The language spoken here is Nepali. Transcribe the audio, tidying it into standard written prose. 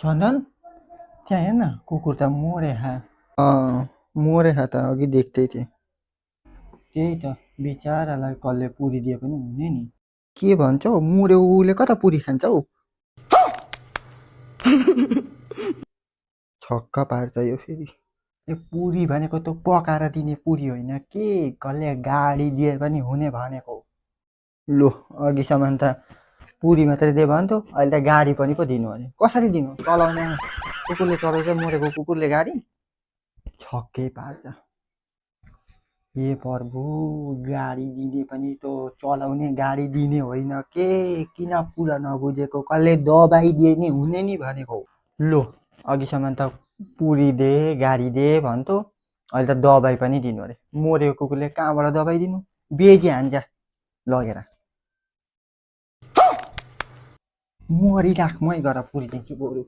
झन् त्यहाँ हेर्न कुकुर त मोरे खा मरेखा त अघि देख्दै थिएँ। त्यही त बिचारालाई कसले पुरिदिए पनि हुने नि। के भन्छौ मर्यो उसले कता पुरी खान्छ हौ। छक्क पार्छ यो फेरि। ए पुरी भनेको त पकाएर दिने पुरी होइन के कसले गाडी दिए पनि हुने भनेको। लो अघिसम्म त पुरी मात्रै दे भन्थ्यो अहिले त गाडी पनि पो दिनु अरे। कसरी दिनु चलाउन कुकुरले चलाउँछ मरेको कुकुरले गाडी। छक्कै पार्छ। ए प्रभु गाडी दिने पनि त चलाउने गाडी दिने होइन के किन पुरा नबुझेको कसले दबाई दिए नि हुने नि भनेको। लो अघिसम्म त पुरी दे गाडी दे भन्थ्यो अहिले त दबाई पनि दिनु अरे। मरेको कुकुरले कहाँबाट दबाई दिनु बेजी हान्छ लगेर। मरिराख मै गएर पुरिदिन्छु बरु।